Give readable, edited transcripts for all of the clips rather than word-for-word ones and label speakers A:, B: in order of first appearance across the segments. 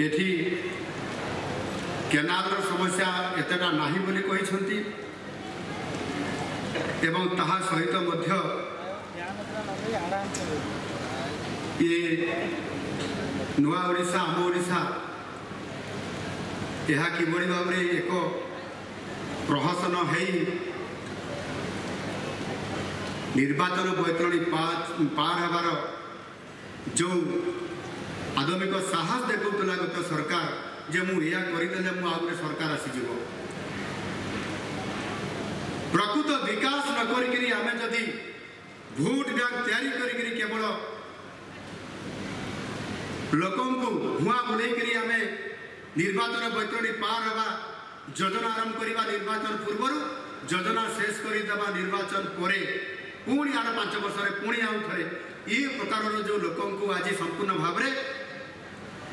A: एठी केनाल समस्या एतटा नाही बोली कहिसंती एवं ताहा सहित मध्य ये नुआ ओडिशा आम ओडिशा यह किभଳି भाବରେ एक प्रहसन है निर्वाचन बैतरणी पार हबार जो आदमिक साहस देखुला गत सरकार जे मुझे करदे मुझे सरकार आसीज प्रकृत विकास न करी आमे जदि भोट बैंक तैयारी करी केवल लोकं को भुआ बुलाई आमे निर्वाचन बैतरणी पार हवा योजना आरंभ करवा निर्वाचन पूर्व योजना शेष करदेवा निर्वाचन पर पुणी आर 5 वर्ष पुणी आउ थे ये प्रकार जो लोकं को आज संपूर्ण भाव में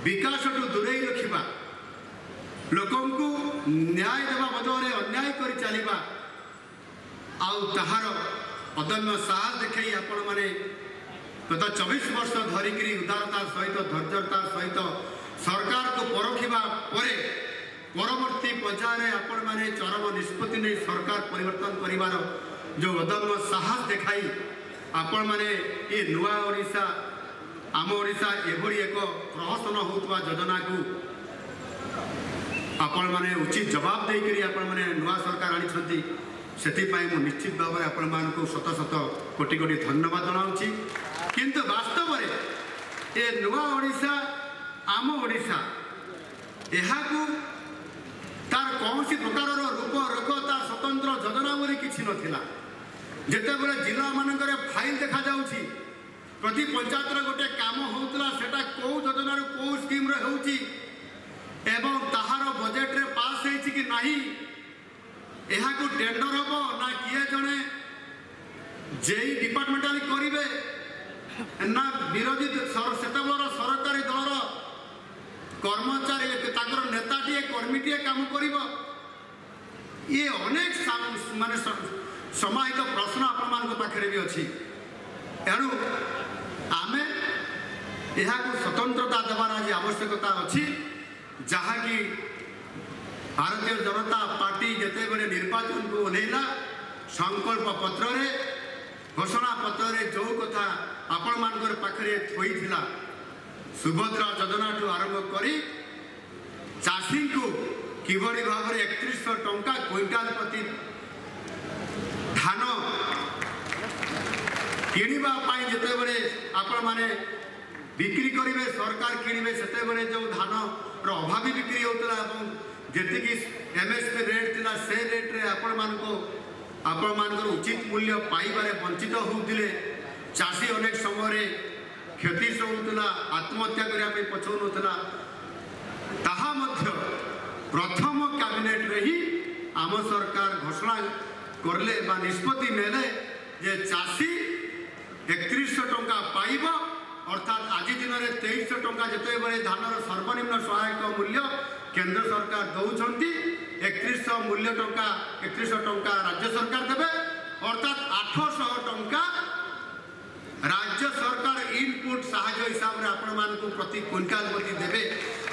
A: विकास दूरे रखा लोकं को न्याय देवा बदले अन्याय कर चलवा आहार अदम्य साहस देखा आपण मैंने गत 24 वर्ष धरिक उदारता सहित धैर्यता सहित सरकार को परखिबा परे परवर्ती पर्याय आपण मैंने चरम निष्पत्ति नहीं सरकार परिवर्तन करिवार जो अदम्य साहस देखाई आपण मैंने ये नुआ ओडिशा आम ओडिशा एभली एक प्रहसन होता योजना को आपण मैंने उचित जवाब देकरी आपण मैंने नुआ सरकार आनी से निश्चित भाव में आपण मानक शत शत कोटि कोटि धन्यवाद जनाऊँगी किंतु वास्तव में ये नुआ ओडिशा आम ओडिशा यहाँ तार कौन सी प्रकार रूप रोग तार स्वतंत्र योजना बोली किसी नाला जिते बड़े जिला मानक फाइल देखा जाऊँगी प्रति पंचायत गोटे काम होता सेटा कौ योजना कौ स्कीम एवं ताहार बजेट रे पास है कि नहीं यहाँ को टेंडर हम ना किए जड़े जेई डिपार्टमेंटाली करेंगे ना विरोधी सेतबेलर सरकारी दलर कर्मचारी नेताटे कर्मीटे काम कर ये अनेक माने समाहित प्रश्न आपण पाखे भी अच्छी एणु आमे यहाँ को स्वतंत्रता देवार आज आवश्यकता अच्छी जहाँकि भारतीय जनता पार्टी जिते बड़े निर्वाचन को ओह्लैला संकल्प पत्र घोषणा पत्र जो कथा आपण मानकर पाखे थोईला सुभद्रा योजना ठू आरंभ कर चाषी को किभली भाव में 3100 टंका क्विंटाल प्रति धान किणवाई जिते बड़े आपण माने बिक्री करेंगे सरकार किणवे से जो धान अभावी बिक्री होता जी एमएसपी रेट थी से रेट्रे आपण मानकर उचित मूल्य पाइबारे वंचित होते चाषी अनेक समय क्षति सहूला आत्महत्या करने पछौना ताहा मध्य प्रथम कैबिनेट रे ही आम सरकार घोषणा करले बा निष्पत्ति नेले जे चाषी 3100 टंका पाइब अर्थात आज दिन में 2300 टंका जिते बड़े धानर सर्वनिम्न सहायक मूल्य केंद्र सरकार दौरान 3100 मूल्य टंका 3100 टंका राज्य सरकार देवे अर्थात 800 टंका राज्य सरकार इनपुट साहाय्य हिसाब से आपण मानक प्रति क्विंटाल प्रति देवे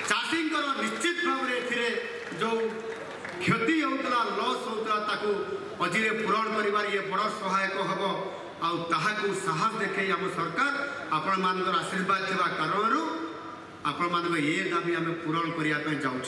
A: चाषी निश्चित भाव में जो क्षति होता लॉस होता मझे पूरण कर ये बड़ सहायक हम आउ साहस देखे आम सरकार आपण मान आशीर्वाद थी कारण आपण मान ये दाबी आम पूरण करने जाऊँ।